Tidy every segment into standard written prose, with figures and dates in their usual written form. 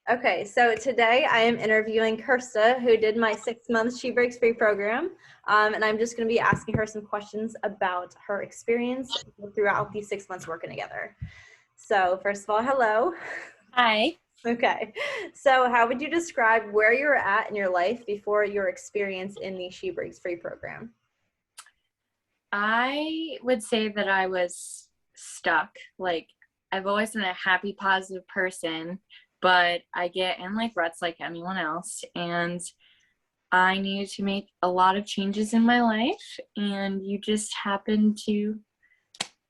Okay, so today I am interviewing Kirsta, who did my 6-month She Breaks Free program, and I'm just going to be asking her some questions about her experience throughout these 6 months working together. So first of all, hello. Hi. Okay, so how would you describe where you were at in your life before your experience in the She Breaks Free program? I would say that I was stuck. Like, I've always been a happy, positive person, but I get in like ruts like anyone else. And I needed to make a lot of changes in my life. And you just happened to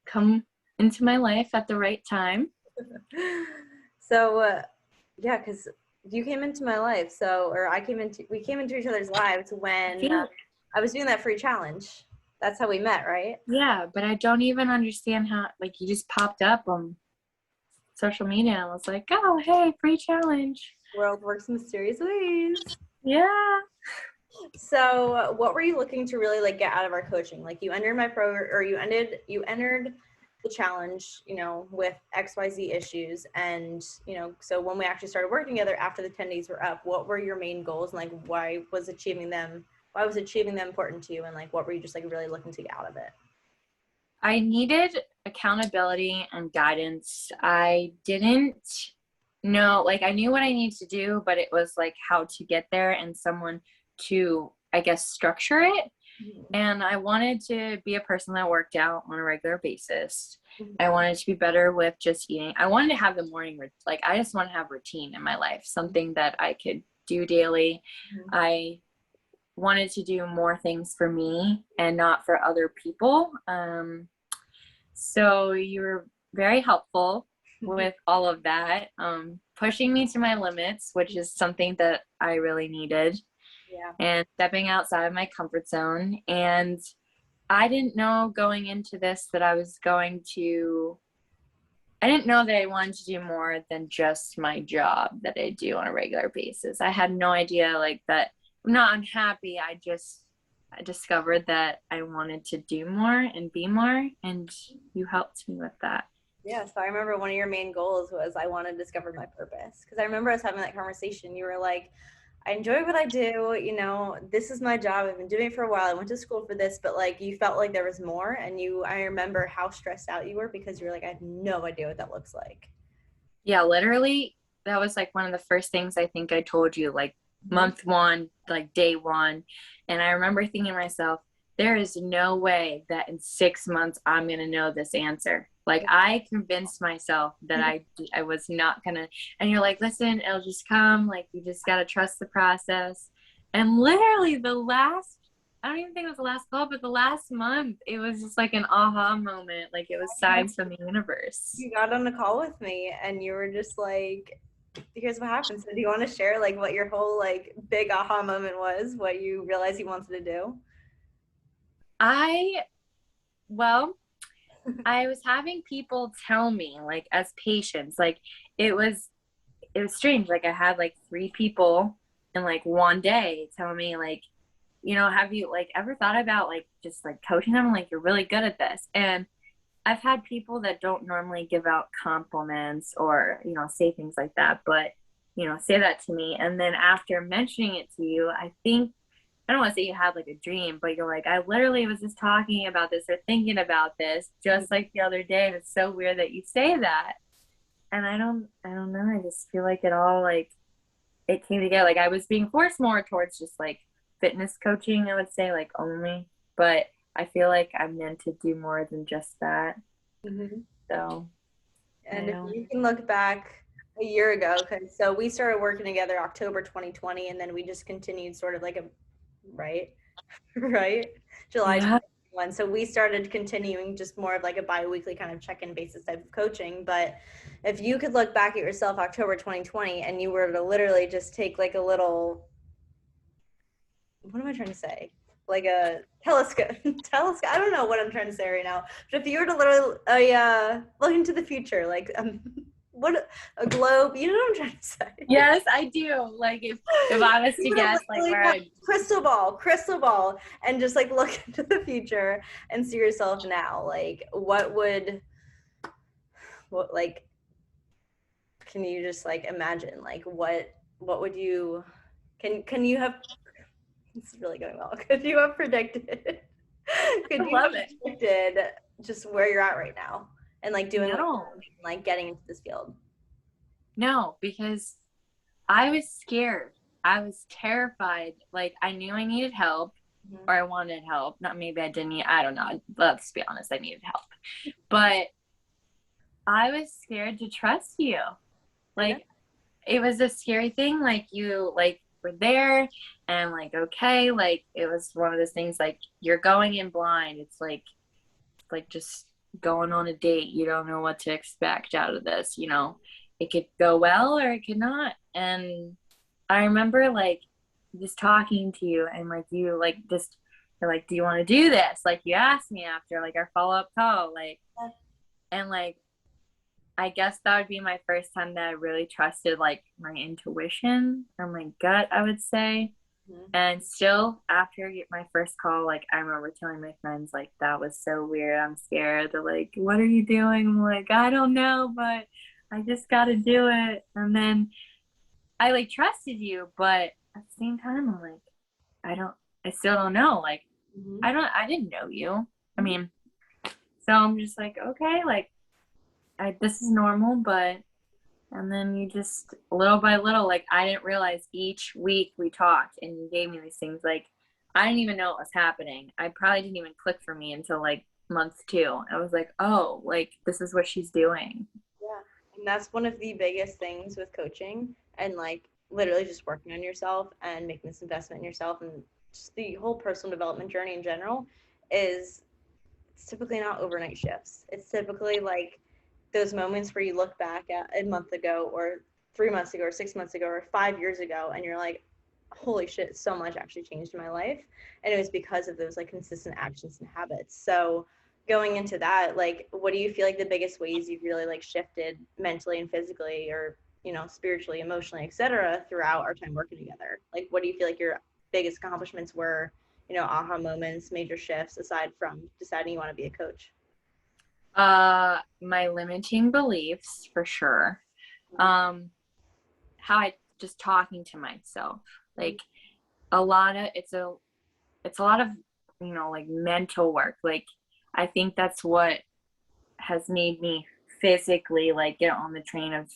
come into my life at the right time. So, yeah, because you came into my life, we came into each other's lives I when feel, I was doing that free challenge. That's how we met, right? yeah, but I don't even understand how, like, you just popped up on social media and was like, oh, hey, free challenge. World works in mysterious ways. Yeah. So, what were you looking to really like get out of our coaching? Like, you entered my you entered the challenge, with XYZ issues, and so when we actually started working together after the 10 days were up, what were your main goals, and like why was achieving them important to you, and like what were you just like really looking to get out of it? I needed accountability and guidance. I didn't know, like, I knew what I needed to do, but it was like how to get there and someone to, I guess, structure it. And I wanted to be a person that worked out on a regular basis. I wanted to be better with just eating. I wanted to have the morning, like, I just want to have routine in my life, something that I could do daily. I wanted to do more things for me and not for other people. So you were very helpful with all of that, pushing me to my limits, which is something that I really needed, Yeah. and stepping outside of my comfort zone. And I didn't know going into this that I didn't know that I wanted to do more than just my job that I do on a regular basis. I had no idea like that. I'm not unhappy. I discovered that I wanted to do more and be more, and you helped me with that. Yeah, so I remember one of your main goals was I want to discover my purpose. Because I remember us having that conversation. You were like, I enjoy what I do. This is my job. I've been doing it for a while. I went to school for this, but like you felt like there was more. And I remember how stressed out you were because you were like, I have no idea what that looks like. Yeah, literally, that was like one of the first things I think I told you, like month one, like day one. And I remember thinking to myself, there is no way that in 6 months I'm going to know this answer. Like, I convinced myself that I was not going to. And you're like, listen, it'll just come. Like, you just got to trust the process. And literally I don't even think it was the last call, but the last month, it was just like an aha moment. Like, it was signs from the universe. You got on a call with me and you were just like, here's what happened. So do you want to share like what your whole like big aha moment was, what you realized you wanted to do? Well, I was having people tell me, like, as patients, like, it was strange. Like, I had like 3 people in like one day tell me, like, have you like ever thought about like just like coaching them? Like, you're really good at this. And I've had people that don't normally give out compliments or, say things like that, but, say that to me. And then after mentioning it to you, I don't want to say you had like a dream, but you're like, I literally was just talking about this or thinking about this just like the other day. And it's so weird that you say that. And I don't know. I just feel like it came together. Like, I was being forced more towards just like fitness coaching, I would say, like, only, but I feel like I'm meant to do more than just that. Mm-hmm. So, And if you can look back a year ago, because so we started working together October 2020, and then we just continued sort of like right, right, July yeah. 2021. So we started continuing just more of like a bi-weekly kind of check-in basis type of coaching. But if you could look back at yourself October 2020 and you were to literally just take like a little, what am I trying to say? Like a telescope. I don't know what I'm trying to say right now. But if you were to literally look into the future, like what a globe, you know what I'm trying to say? Yes, I do. Like, if I was to guess, like, where crystal ball, and just like look into the future and see yourself now. Like, what can you just like imagine like what would you can you have this is really going well. Could you have predicted I could you love have it. predicted just where you're at right now and like doing what No, you're doing, like getting into this field? no, because I was scared. I was terrified. Like I knew I needed help Mhm. or I wanted help. Not maybe I didn't need, I don't know. Let's be honest, I needed help. But I was scared to trust you. Yeah. Like it was a scary thing. Like you like were there and like okay, like it was one of those things like you're going in blind. It's like just going on a date. You don't know what to expect out of this, you know. It could go well or it could not. And I remember like just talking to you and like you like just you're like, do you want to do this? Like you asked me after like our follow-up call, like and like I guess that would be my first time that I really trusted like my intuition or my gut, I would say. Mhm. And still, after my first call, like I remember telling my friends, like that was so weird. I'm scared. They're like, "What are you doing?" I'm like, "I don't know, but I just got to do it." And then I like trusted you, but at the same time, I'm like, I don't, I still don't know. Like, Mhm. I didn't know you. I Mhm. mean, so I'm just like, okay, like this is normal, but and then you just little by little, like I didn't realize each week we talked and you gave me these things. Like I didn't even know what was happening. I probably didn't even click for me until like month two. I was like, oh, like this is what she's doing. Yeah. And that's one of the biggest things with coaching and like literally just working on yourself and making this investment in yourself and just the whole personal development journey in general is it's typically not overnight shifts. It's typically like those moments where you look back at a month ago or 3 months ago or 6 months ago or 5 years ago and you're like, holy shit, so much actually changed in my life. And it was because of those like consistent actions and habits. So going into that, like what do you feel like the biggest ways you've really like shifted mentally and physically or, you know, spiritually, emotionally, etc. throughout our time working together? Like what do you feel like your biggest accomplishments were, you know, aha moments, major shifts aside from deciding you want to be a coach? My limiting beliefs for sure. Um, how I just talking to myself, like a lot of it's a lot of like mental work. Like I think that's what has made me physically like get on the train of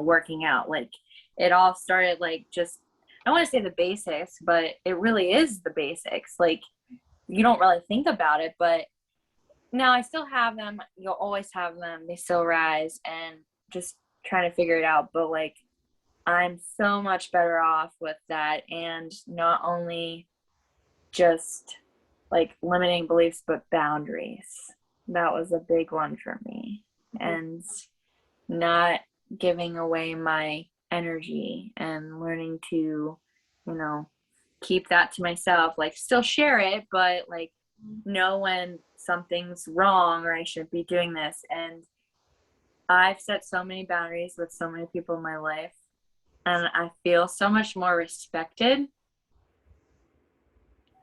working out. Like it all started like just I want to say the basics, but it really is the basics. Like you don't really think about it, but now I still have them. You'll always have them. They still rise and just trying to figure it out. But like I'm so much better off with that, and not only just like limiting beliefs, but boundaries. That was a big one for me. And not giving away my energy and learning to, keep that to myself. Like, still share it, but like, know when something's wrong or I should be doing this. And I've set so many boundaries with so many people in my life, and I feel so much more respected.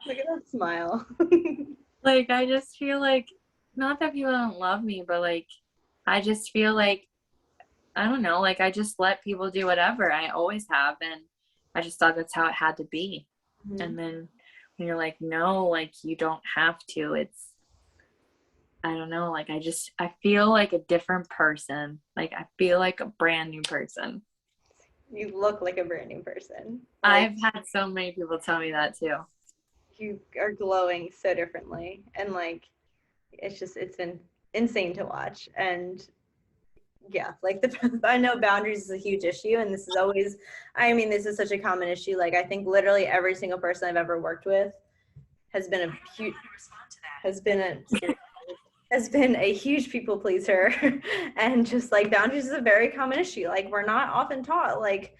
Look at that smile. Like I just feel like not that people don't love me, but like I just feel like I don't know, like I just let people do whatever. I always have, and I just thought that's how it had to be. Mhm. And then when you're like, no, like you don't have to. It's I don't know, like I feel like a different person. Like I feel like a brand new person. You look like a brand new person. Like I've had so many people tell me that too. you are glowing so differently and like it's been insane to watch and yeah, like the I know boundaries is a huge issue and this is always I mean this is such a common issue. Like I think literally every single person I've ever worked with has been a huge has been a has been a huge people pleaser and just like boundaries is a very common issue. Like we're not often taught like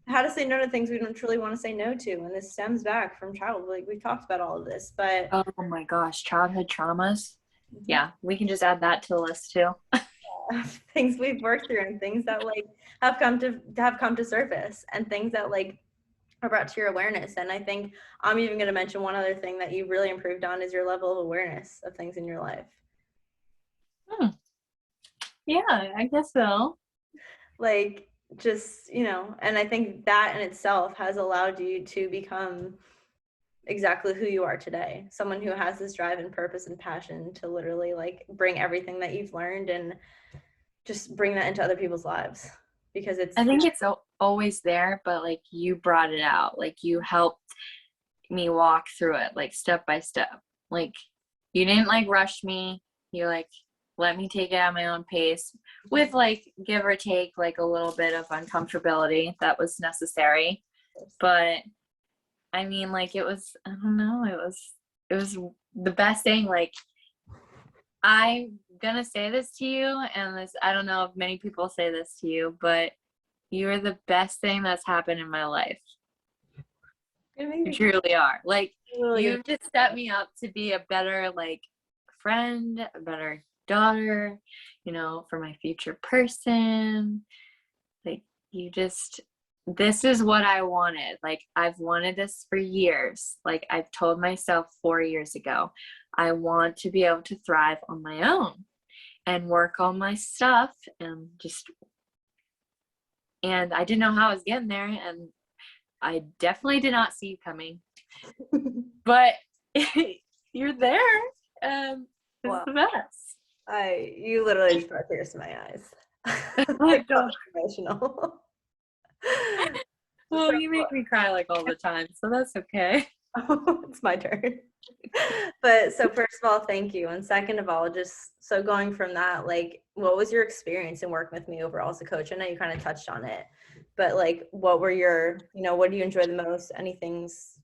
how to say no to things we don't truly want to say no to, and this stems back from childhood. Like we've talked about all of this, but Oh my gosh, childhood traumas. Yeah, we can just add that to the list too. things we've worked through and things that like have come to surface and things that like are brought to your awareness. And I think I'm even going to mention one other thing that you've really improved on is your level of awareness of things in your life. Hmm. Yeah, I guess so. Like just, and I think that in itself has allowed you to become exactly who you are today. Someone who has this drive and purpose and passion to literally like bring everything that you've learned and just bring that into other people's lives, because I it's think it's always there, but like you brought it out, like you helped me walk through it, like step by step. Like you didn't like rush me. You like let me take it at my own pace with like give or take like a little bit of uncomfortability that was necessary. But I mean, like it was, I don't know, it was the best thing. Like I'm gonna say this to you, and this, I don't know if many people say this to you, but you are the best thing that's happened in my life. You truly are. Like you've just set me up to be a better like friend, a better daughter, you know, for my future person. Like you just, this is what I wanted. Like I've wanted this for years. Like I've told myself 4 years ago, I want to be able to thrive on my own and work on my stuff and just, and I didn't know how I was getting there, and I definitely did not see you coming, but you're there, and it's Wow. the best. You literally just brought tears to my eyes. Like, Like so emotional. well, you make me cry like all the time, so that's okay. It's my turn. But so first of all, thank you. And second of all, just so going from that, like, what was your experience in working with me overall as a coach? I know you kind of touched on it, but like, what were your, what do you enjoy the most? Anything's,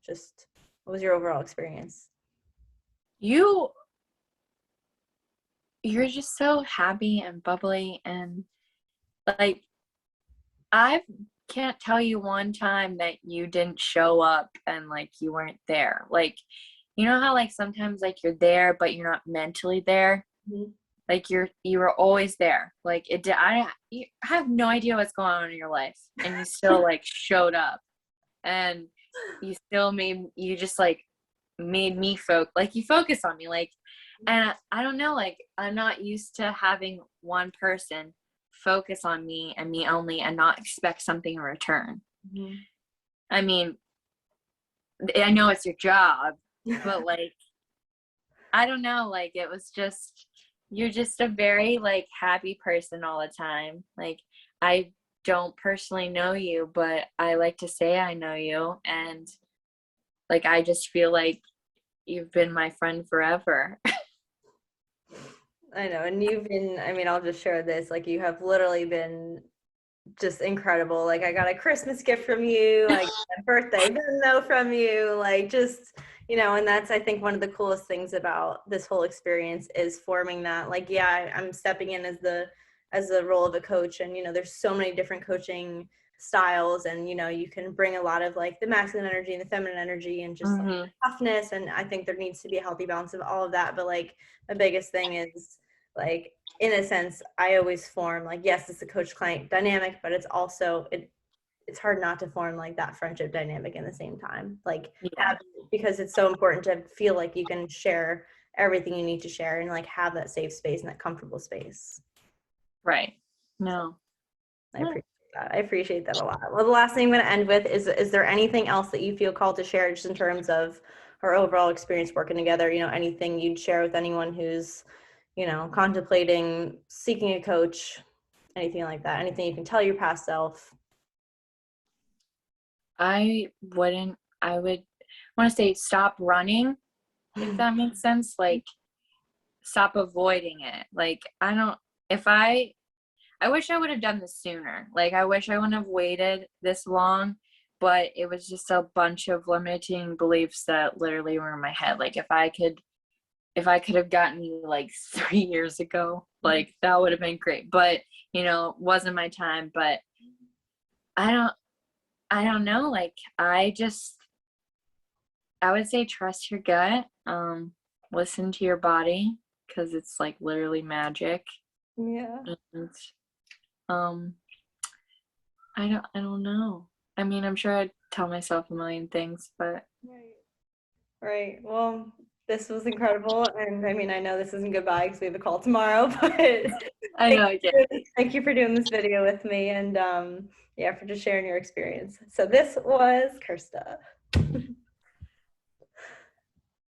just what was your overall experience? You you're just so happy and bubbly, and like I can't tell you one time that you didn't show up and like you weren't there. Like you know how like sometimes like you're there but you're not mentally there? Mhm. Like you were always there. Like it did, you have no idea what's going on in your life, and you still like showed up, and you still made, you just like made me like you focus on me, like, and I don't know, like I'm not used to having one person focus on me and me only and not expect something in return. Mhm. I mean, I know it's your job, but like I don't know, like it was just, you're just a very like happy person all the time. Like I don't personally know you, but I like to say I know you, and like I just feel like you've been my friend forever. I know. And you've been, I mean, I'll just share this. Like, you have literally been just incredible. Like, I got a Christmas gift from you, I got a birthday Venmo from you, like just, and that's, I think, one of the coolest things about this whole experience is forming that. Like, yeah, I'm stepping in as the role of a coach, and there's so many different coaching styles, and you can bring a lot of like the masculine energy and the feminine energy and just like Mm-hmm. toughness, and I think there needs to be a healthy balance of all of that. But like the biggest thing is like, in a sense, I always form like, yes, it's a coach client dynamic, but it's also it's hard not to form like that friendship dynamic in the same time. Like, Yeah. because it's so important to feel like you can share everything you need to share and like have that safe space and that comfortable space. Right. So No. I appreciate that. I appreciate that a lot. Well, the last thing I'm going to end with is there anything else that you feel called to share just in terms of our overall experience working together? Anything you'd share with anyone who's, contemplating seeking a coach, anything like that, anything you can tell your past self? I would want to say stop running, if that makes sense. Like stop avoiding it. Like I don't, if I wish I would have done this sooner. Like I wish I wouldn't have waited this long, but it was just a bunch of limiting beliefs that literally were in my head. Like if I could have gotten you like 3 years ago, like that would have been great. But wasn't my time. But I don't I don't know. Like I would say trust your gut. Listen to your body because it's like literally magic. Yeah. And um I don't know. I mean, I'm sure I'd tell myself a million things, but Right. Right. Well, This was incredible. And I mean, I know this isn't goodbye because we have a call tomorrow, but I know, I get it. thank you for doing this video with me and yeah, for just sharing your experience. So this was Kirsta.